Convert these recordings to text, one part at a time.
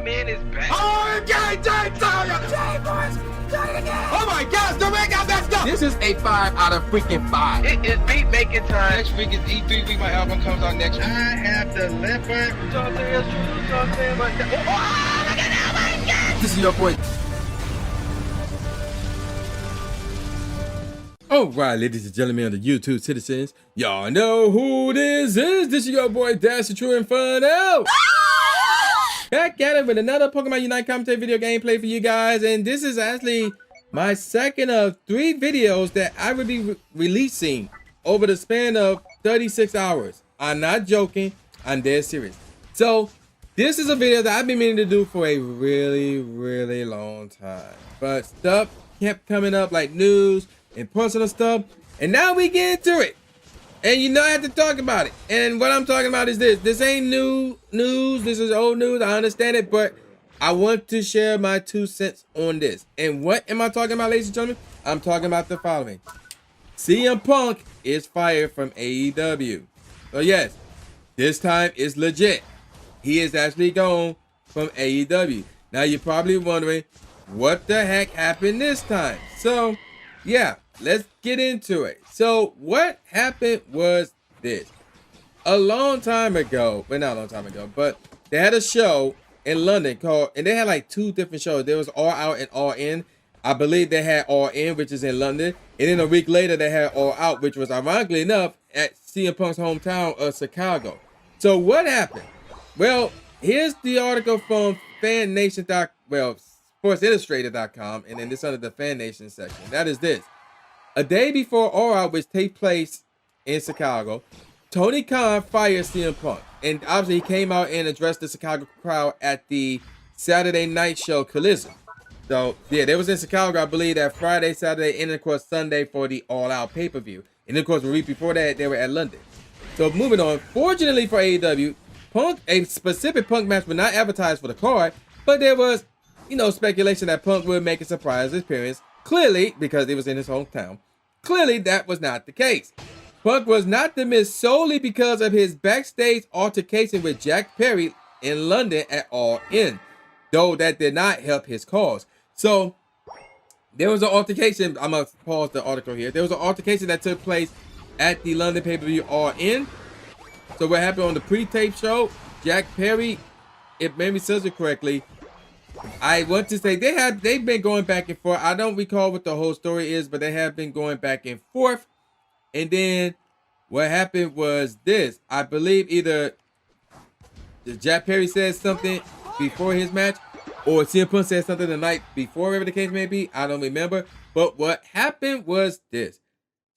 Man is back. Oh, my gosh, the ring got messed up. This is a 5 out of freaking 5. It is beat making time. Next week is E3 week. My album comes out next week. I have delivered. Something is true, something but look at that, my God. This is your boy. Alright, ladies and gentlemen of the YouTube citizens, y'all know who this is. This is your boy Dash the True Inferno. Back at it with another Pokemon Unite commentary video gameplay for you guys, and this is actually my second of 3 videos that I will be releasing over the span of 36 hours. I'm not joking, I'm dead serious. So this is a video that I've been meaning to do for a really long time, but stuff kept coming up like news and personal stuff, and now we get into it. And you know I have to talk about it. And what I'm talking about is this. This ain't new news. This is old news. I understand it, but I want to share my 2 cents on this. And what am I talking about, ladies and gentlemen? I'm talking about the following. CM Punk is fired from AEW. So yes, this time it's legit. He is actually gone from AEW. Now you're probably wondering, what the heck happened this time? So yeah, let's get into it. So what happened was this. A long time ago, well, not a long time ago, but they had a show in London called, and they had like 2 different shows. There was All Out and All In. I believe they had All In, which is in London. And then a week later, they had All Out, which was ironically enough at CM Punk's hometown of Chicago. So what happened? Well, here's the article from SportsIllustrated.com, and then this under the Fan Nation section. That is this. A day before All Out, which take place in Chicago, Tony Khan fired CM Punk. And obviously he came out and addressed the Chicago crowd at the Saturday night show Collision. So yeah, they was in Chicago, I believe, that Friday, Saturday, and of course Sunday for the All Out pay-per-view. And of course a week before that, they were at London. So moving on, fortunately for AEW, a specific Punk match was not advertised for the card, but there was, speculation that Punk would make a surprise appearance. Clearly, because he was in his hometown, clearly that was not the case. Punk was not to miss solely because of his backstage altercation with Jack Perry in London at All In, though that did not help his cause. So there was an altercation. I'm going to pause the article here. There was an altercation that took place at the London pay-per-view All In. So what happened on the pre-tape show, Jack Perry, if memory serves it correctly, I want to say they've been going back and forth. I don't recall what the whole story is, but they have been going back and forth. And then what happened was this. I believe either Jack Perry said something before his match, or CM Punk said something the night before, whatever the case may be. I don't remember. But what happened was this.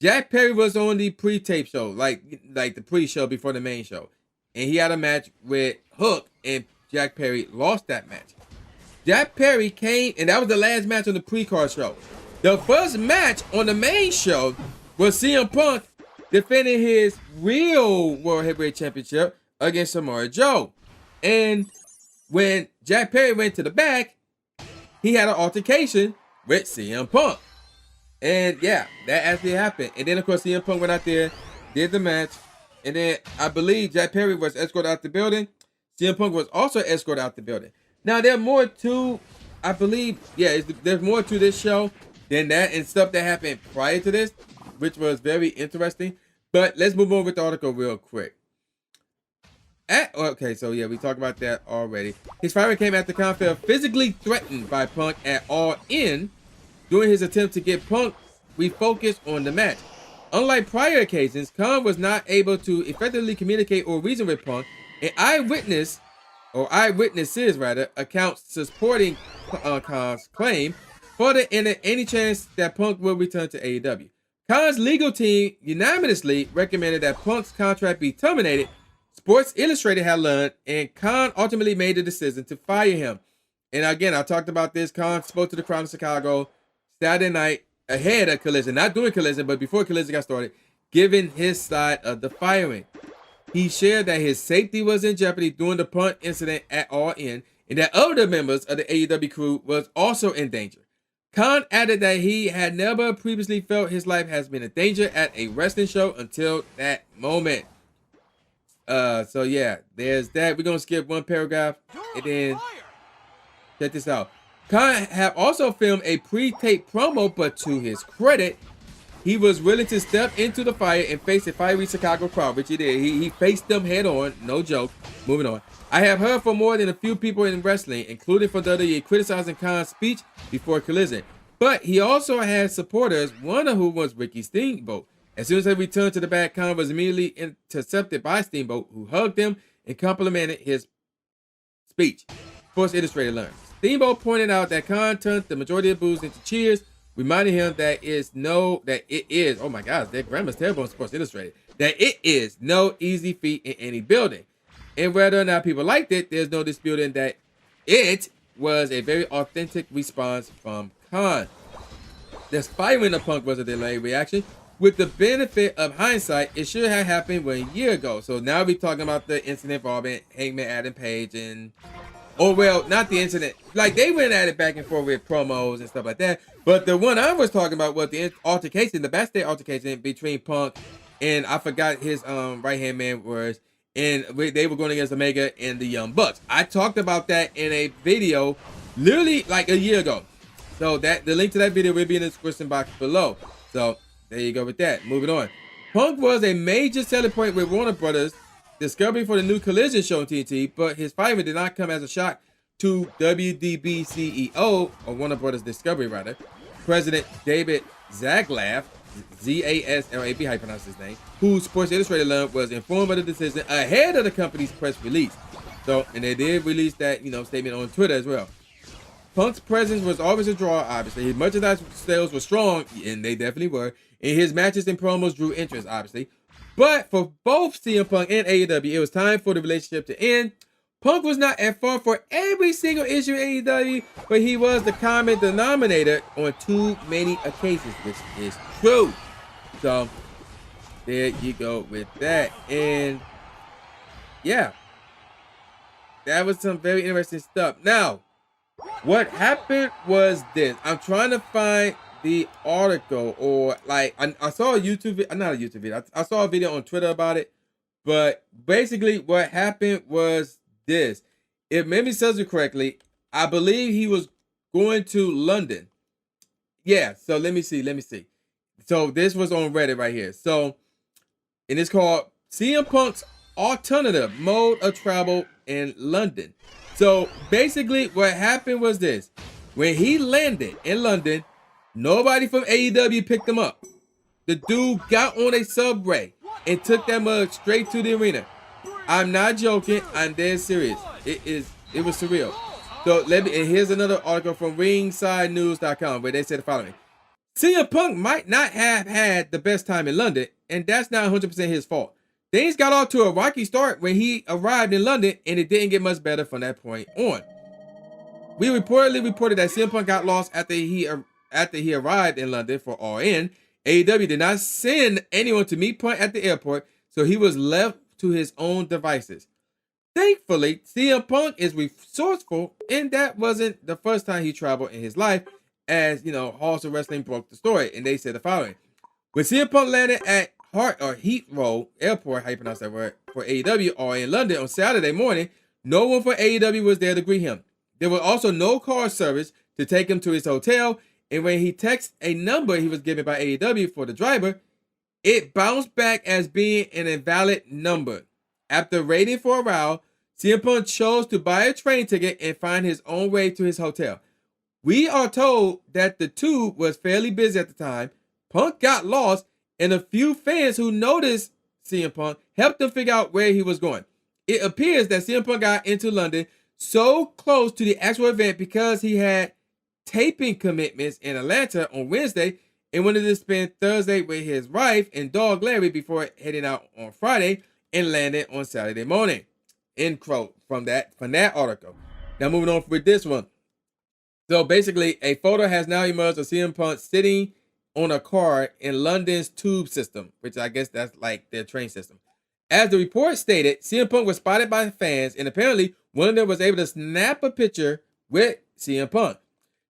Jack Perry was on the pre-tape show, like the pre-show before the main show. And he had a match with Hook, and Jack Perry lost that match. Jack Perry came, and that was the last match on the pre-card show. The first match on the main show was CM Punk defending his real World Heavyweight Championship against Samoa Joe. And when Jack Perry went to the back, he had an altercation with CM Punk. And yeah, that actually happened. And then of course CM Punk went out there, did the match, and then I believe Jack Perry was escorted out the building. CM Punk was also escorted out the building. Now, there's more to, I believe, there's more to this show than that and stuff that happened prior to this, which was very interesting. But let's move on with the article real quick. Okay, so yeah, we talked about that already. His firing came after Khan felt physically threatened by Punk at All In during his attempt to get Punk refocused on the match. Unlike prior occasions, Khan was not able to effectively communicate or reason with Punk. An eyewitnesses accounts supporting Khan's claim for any chance that Punk will return to AEW. Khan's legal team unanimously recommended that Punk's contract be terminated. Sports Illustrated had learned, and Khan ultimately made the decision to fire him. And again, I talked about this. Khan spoke to the crowd in Chicago Saturday night ahead of Collision, not during Collision, but before Collision got started, giving his side of the firing. He shared that his safety was in jeopardy during the Punk incident at All In, and that other members of the AEW crew was also in danger. Khan added that he had never previously felt his life has been in danger at a wrestling show until that moment. So yeah, there's that. We're gonna skip one paragraph, and then Check this out. Khan have also filmed a pre-taped promo, but to his credit, he was willing to step into the fire and face a fiery Chicago crowd, which he did. He faced them head on, no joke. Moving on. I have heard from more than a few people in wrestling, including from WWE, criticizing Khan's speech before Collision. But he also had supporters, one of whom was Ricky Steamboat. As soon as he returned to the back, Khan was immediately intercepted by Steamboat, who hugged him and complimented his speech. Sports Illustrated learned. Steamboat pointed out that Khan turned the majority of boos into cheers, reminding him that it is, oh my gosh, their grammar's terrible on Sports Illustrated, that it is no easy feat in any building. And whether or not people liked it, there's no disputing that it was a very authentic response from Khan. Despite when the Punk was a delayed reaction, with the benefit of hindsight, it should have happened 1 year ago. So now we're talking about the incident involving Hangman, Adam Page, and not the incident. Like, they went at it back and forth with promos and stuff like that. But the one I was talking about was the altercation, the backstage altercation between Punk and I forgot his right-hand man was, and they were going against Omega and the Young Bucks. I talked about that in a video literally like a year ago. So that the link to that video will be in the description box below. So there you go with that. Moving on. Punk was a major selling point with Warner Brothers Discovery for the new Collision show on TNT, but his firing did not come as a shock to WDB CEO, or Warner Brothers Discovery rather, President David Zaslav, Z-A-S-L-A-B, how you pronounce his name, who Sports Illustrated learned was informed of the decision ahead of the company's press release. So, and they did release that, statement on Twitter as well. Punk's presence was always a draw, obviously. His merchandise sales were strong, and they definitely were. And his matches and promos drew interest, obviously. But for both CM Punk and AEW, it was time for the relationship to end. Punk was not at fault for every single issue in AEW, but he was the common denominator on too many occasions, which is true. So, there you go with that. And, yeah. That was some very interesting stuff. Now, what happened was this. I'm trying to find the article, or like I saw a YouTube video, not a YouTube video. I saw a video on Twitter about it, but basically what happened was this. If memory serves me correctly, I believe he was going to London. Yeah, so let me see. So this was on Reddit right here. So, and it's called CM Punk's Alternative Mode of Travel in London. So basically what happened was this. When he landed in London, nobody from AEW picked him up. The dude got on a subway and took that mug straight to the arena. I'm not joking. I'm dead serious. It was surreal. So and here's another article from ringsidenews.com where they said the following. CM Punk might not have had the best time in London, and that's not 100% his fault. Things got off to a rocky start when he arrived in London, and it didn't get much better from that point on. We reported that CM Punk got lost after he arrived in London for All In. AEW did not send anyone to meet Punk at the airport, so he was left to his own devices. Thankfully, CM Punk is resourceful, and that wasn't the first time he traveled in his life, as Halls of Wrestling broke the story, and they said the following. When CM Punk landed at Heathrow Airport, how you pronounce that word, for AEW or in London on Saturday morning, no one from AEW was there to greet him. There was also no car service to take him to his hotel, and when he texted a number he was given by AEW for the driver, it bounced back as being an invalid number. After waiting for a while, CM Punk chose to buy a train ticket and find his own way to his hotel. We are told that the tube was fairly busy at the time. Punk got lost, and a few fans who noticed CM Punk helped him figure out where he was going. It appears that CM Punk got into London so close to the actual event because he had taping commitments in Atlanta on Wednesday and wanted to spend Thursday with his wife and dog Larry before heading out on Friday and landing on Saturday morning. End quote from that article. Now moving on with this one. So basically, a photo has now emerged of CM Punk sitting on a car in London's tube system, which I guess that's like their train system. As the report stated, CM Punk was spotted by fans, and apparently one of them was able to snap a picture with CM Punk.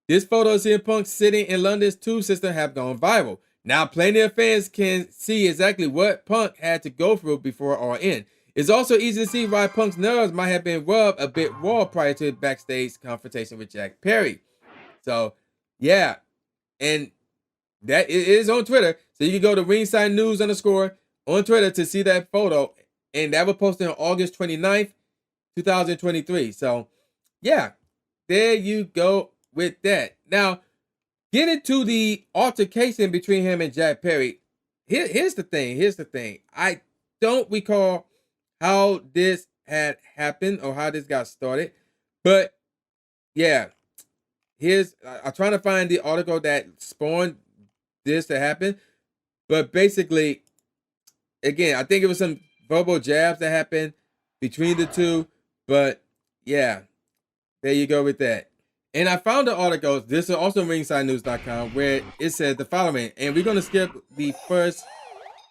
This photo of CM Punk sitting in London's tube system have gone viral. Now plenty of fans can see exactly what Punk had to go through before All In. It's also easy to see why Punk's nerves might have been rubbed a bit raw prior to his backstage confrontation with Jack Perry. So, yeah, and that it is on Twitter. So you can go to Ringside News _ on Twitter to see that photo. And that was posted on August 29th, 2023. So, yeah, there you go with that. Now, getting to the altercation between him and Jack Perry. Here's the thing. I don't recall how this had happened or how this got started. But, yeah, I'm trying to find the article that spawned this to happen. But basically, again, I think it was some verbal jabs that happened between the two. But yeah, there you go with that. And I found the article, this is also ringsidenews.com, where it said the following, and we're going to skip the first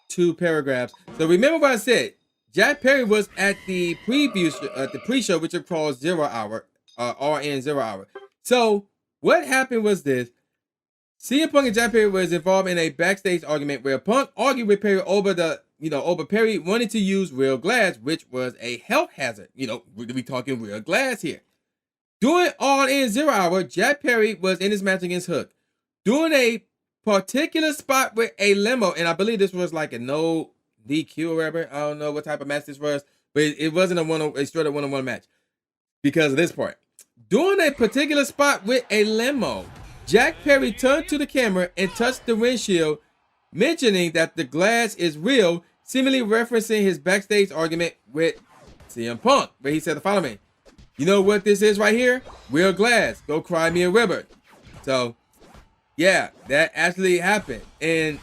2 paragraphs. So remember what I said, Jack Perry was at the the pre-show, which is called 0 Hour, RN 0 Hour. So what happened was this. CM Punk and Jack Perry was involved in a backstage argument where Punk argued with Perry over Perry wanting to use real glass, which was a health hazard. We're talking real glass here. During All In 0 Hour, Jack Perry was in his match against Hook. During a particular spot with a limo, and I believe this was like a no DQ or whatever. I don't know what type of match this was, but it wasn't a straight up one-on-one match because of this part. During a particular spot with a limo, Jack Perry turned to the camera and touched the windshield, mentioning that the glass is real, seemingly referencing his backstage argument with CM Punk, where he said the following: "You know what this is right here? Real glass. Go cry me a river." So, yeah, that actually happened. And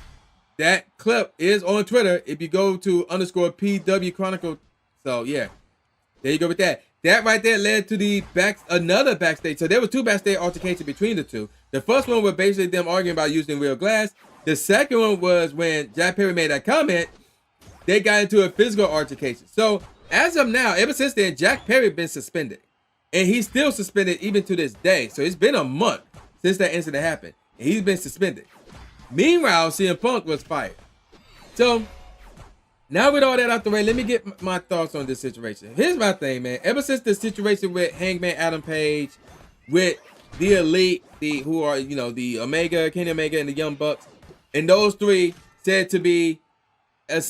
that clip is on Twitter if you go to _PW Chronicle. So, yeah, there you go with that. That right there led to another backstage. So there were 2 backstage altercations between the two. The first one was basically them arguing about using real glass. The second one was when Jack Perry made that comment, they got into a physical altercation. So as of now, ever since then, Jack Perry been suspended. And he's still suspended even to this day. So it's been a month since that incident happened. And he's been suspended. Meanwhile, CM Punk was fired. So now with all that out the way, let me get my thoughts on this situation. Here's my thing, man. Ever since the situation with Hangman Adam Page, with the Elite, who are, the Omega, Kenny Omega, and the Young Bucks, and those 3 said to be they had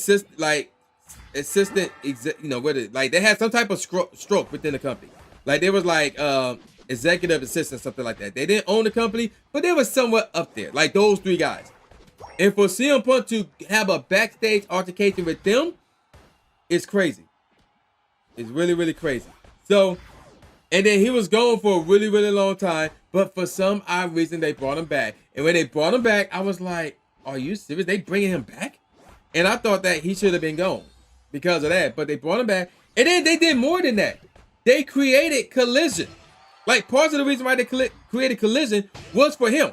some type of stroke within the company. Like there was executive assistant, something like that. They didn't own the company, but they were somewhat up there, like those 3 guys. And for CM Punk to have a backstage altercation with them, it's crazy. It's really, really crazy. So, and then he was gone for a really, really long time, but for some odd reason, they brought him back. And when they brought him back, I was like, are you serious? They bringing him back? And I thought that he should have been gone because of that, but they brought him back. And then they did more than that. They created Collision. Like, parts of the reason why they created Collision was for him.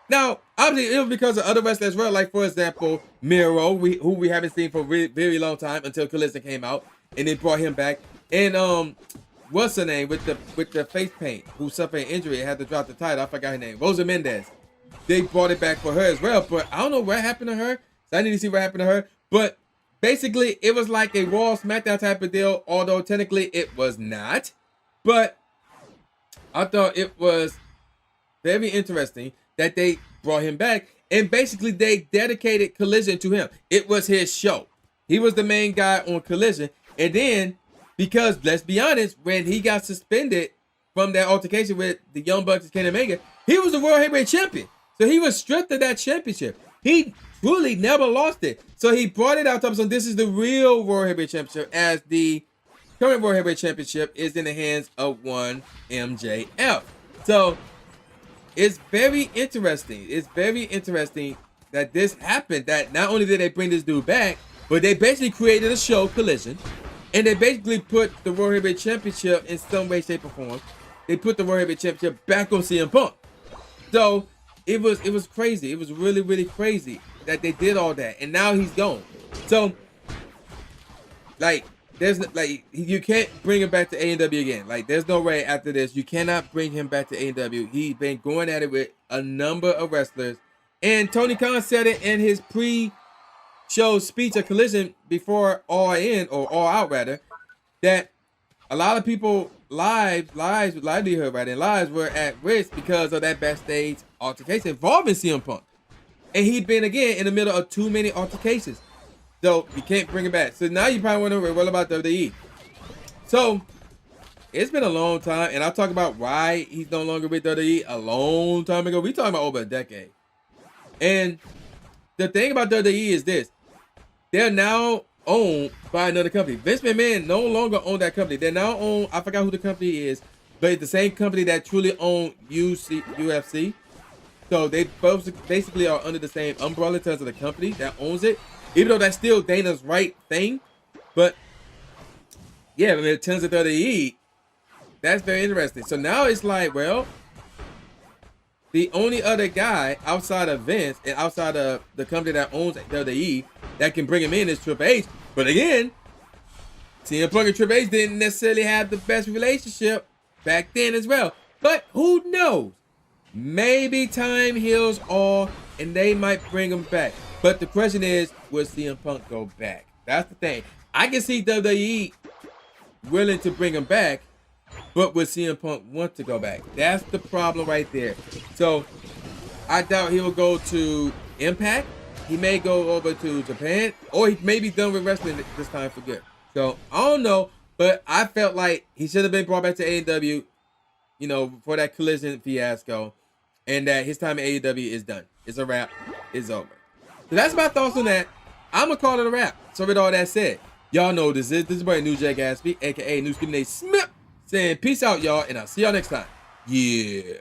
Now, obviously, it was because of other wrestlers as well. Like, for example, Miro, who we haven't seen for a very long time until Collision came out, and they brought him back. And what's her name with the face paint, who suffered an injury and had to drop the title? I forgot her name. Rosa Mendez. They brought it back for her as well, but I don't know what happened to her. So I need to see what happened to her. But basically, it was like a Raw SmackDown type of deal, although technically it was not. But I thought it was very interesting that they brought him back, and basically they dedicated Collision to him. It was his show. He was the main guy on Collision. And then, because let's be honest, when he got suspended from that altercation with the Young Bucks and Kenny Omega, he was the World Heavyweight Champion. So he was stripped of that championship. He truly never lost it. So he brought it out to us, so this is the real World Heavyweight Championship, as the current World Heavyweight Championship is in the hands of one MJF. So it's very interesting. It's very interesting that this happened, that not only did they bring this dude back, but they basically created a show, Collision, and they basically put the World Heavyweight Championship in some way, shape, or form. They put the World Heavyweight Championship back on CM Punk. So it was crazy. It was really, really crazy that they did all that, and now he's gone. So you can't bring him back to AEW again. Like, there's no way after this you cannot bring him back to AEW. He's been going at it with a number of wrestlers, and Tony Khan said it in his pre-show showed speech of Collision before All In or All Out rather, that a lot of people livelihood rather, and lives were at risk because of that backstage altercation involving CM Punk. And he'd been again in the middle of too many altercations. So you can't bring it back. So now you probably wonder, what about WWE? So it's been a long time, and I'll talk about why he's no longer with WWE a long time ago. We talking about over a decade. And the thing about WWE is this. They're now owned by another company. Vince McMahon no longer owned that company. They're now owned, I forgot who the company is, but it's the same company that truly owned UFC. So they both basically are under the same umbrella in terms of the company that owns it. Even though that's still Dana's right thing. But yeah, I mean, in terms of WWE, that's very interesting. So now it's like, well, the only other guy outside of Vince and outside of the company that owns WWE that can bring him in is Triple H. But again, CM Punk and Triple H didn't necessarily have the best relationship back then as well. But who knows? Maybe time heals all and they might bring him back. But the question is, will CM Punk go back? That's the thing. I can see WWE willing to bring him back, but will CM Punk want to go back? That's the problem right there. So I doubt he'll go to Impact. He may go over to Japan, or he may be done with wrestling this time for good. So I don't know, but I felt like he should have been brought back to AEW, you know, for that Collision fiasco, and that his time at AEW is done. It's a wrap. It's over. So that's my thoughts on that. I'm gonna call it a wrap. So with all that said, y'all know this is boy New Jack Gatsby, aka New Skin Nate Smith, saying peace out, y'all, and I'll see y'all next time. Yeah.